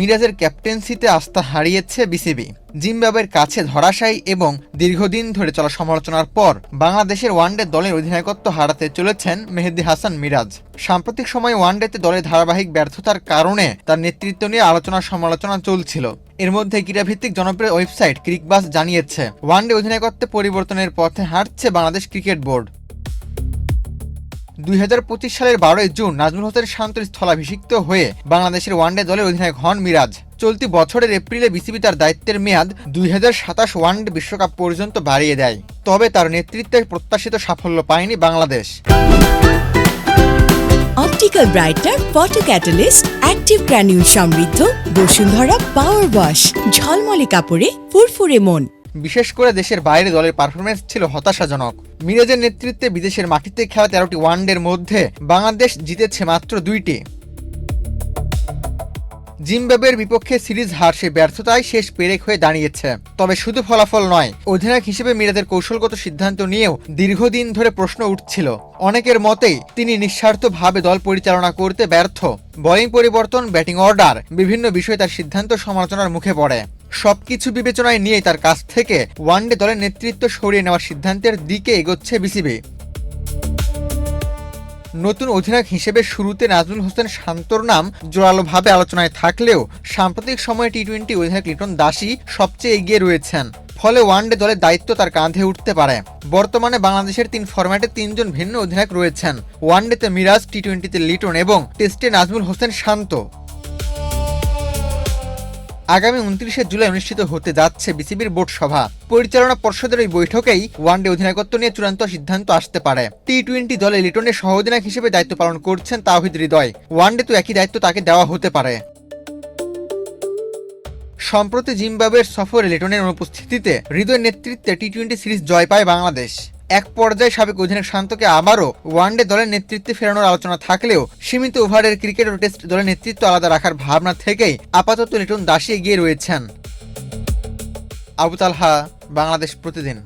মিরাজের ক্যাপ্টেন্সিতে আস্থা হারিয়েছে বিসিবি। জিম্বাবুয়ের কাছে ধরাশায়ী এবং দীর্ঘদিন ধরে চলা সমালোচনার পর বাংলাদেশের ওয়ানডে দলের অধিনায়কত্ব হারাতে চলেছেন মেহেদী হাসান মিরাজ। সাম্প্রতিক সময়ে ওয়ানডেতে দলের ধারাবাহিক ব্যর্থতার কারণে তার নেতৃত্ব নিয়ে আলোচনা সমালোচনা চলছিল। এর মধ্যে ক্রীড়াভিত্তিক জনপ্রিয় ওয়েবসাইট ক্রিকবাজ জানিয়েছে, ওয়ানডে অধিনায়কত্বে পরিবর্তনের পথে হাঁটছে বাংলাদেশ ক্রিকেট বোর্ড। 2025 সালের 12 জুন নাজমুল হোসেন শান্তর স্থলাভিষিক্ত হয়ে বাংলাদেশের ওয়ানডে দলের অধিনায়ক হন মিরাজ। চলতি বছরের এপ্রিলে বিসিবি তার দায়িত্বের মেয়াদ 2027 ওয়ানডে বিশ্বকাপ পর্যন্ত বাড়িয়ে দেয়। তবে তার নেতৃত্বে প্রত্যাশিত সাফল্য পায়নি Bangladesh. Optical brighter photo catalyst active granule সমৃদ্ধ বসুন্ধরা পাওয়ার ওয়াশ, ঝলমলে কাপড়ে ফুরফুরে মন। বিশেষ করে দেশের বাইরে দলের পারফরমেন্স ছিল হতাশাজনক। মিরাজের নেতৃত্বে বিদেশের মাটিতে খেলা 13টি ওয়ানডের মধ্যে বাংলাদেশ জিতেছে মাত্র 2টি। জিম্বাবুয়ের বিপক্ষে সিরিজ হার সে ব্যর্থতায় শেষ পেরেক হয়ে দাঁড়িয়েছে। তবে শুধু ফলাফল নয়, অধিনায়ক হিসেবে মিরাজের কৌশলগত সিদ্ধান্ত নিয়েও দীর্ঘদিন ধরে প্রশ্ন উঠছিল। অনেকের মতেই তিনি নিঃস্বার্থভাবে দল পরিচালনা করতে ব্যর্থ। বোলিং পরিবর্তন, ব্যাটিং অর্ডার, বিভিন্ন বিষয়ে তার সিদ্ধান্ত সমালোচনার মুখে পড়ে। সবকিছু বিবেচনায় নিয়েই তার কাছ থেকে ওয়ানডে দলের নেতৃত্ব সরিয়ে নেওয়ার সিদ্ধান্তের দিকে এগোচ্ছে বিসিবি। নতুন অধিনায়ক হিসেবে শুরুতে নাজমুল হোসেন শান্তর নাম জোরালোভাবে আলোচনায় থাকলেও সাম্প্রতিক সময়ে টি-20 অধিনায়ক লিটন দাসই সবচেয়ে এগিয়ে রয়েছেন। ফলে ওয়ানডে দলের দায়িত্ব তার কাঁধে উঠতে পারে। বর্তমানে বাংলাদেশের 3 ফরম্যাটে 3 জন ভিন্ন অধিনায়ক রয়েছেন। ওয়ানডেতে মিরাজ, টি-20তে লিটন এবং টেস্টে নাজমুল হোসেন শান্ত। আগামী 29 জুলাই অনুষ্ঠিত হতে যাচ্ছে বিসিবির বোর্ড সভা। পরিচালনা পর্ষদের এই বৈঠকেই ওয়ানডে অধিনায়কত্ব নিয়ে চূড়ান্ত সিদ্ধান্ত আসতে পারে। টি-20 দলে লিটনের সহ অধিনায়ক হিসেবে দায়িত্ব পালন করছেন তাওহিদ হৃদয়। ওয়ানডে তো একই দায়িত্ব তাকে দেওয়া হতে পারে। সম্প্রতি জিম্বাবুয়ের সফরে লিটনের অনুপস্থিতিতে হৃদয়ের নেতৃত্বে টি-20 সিরিজ জয় পায় বাংলাদেশ। এক পর্যায়ে সাবেক অধিনায়ক শান্তকে আবারও ওয়ানডে দলের নেতৃত্বে ফেরানোর আলোচনা থাকলেও সীমিত ওভারের ক্রিকেট ও টেস্ট দলের নেতৃত্ব আলাদা রাখার ভাবনা থেকেই আপাতত লিটন দাসী এগিয়ে রয়েছেন। আবু তালহা, বাংলাদেশ প্রতিদিন।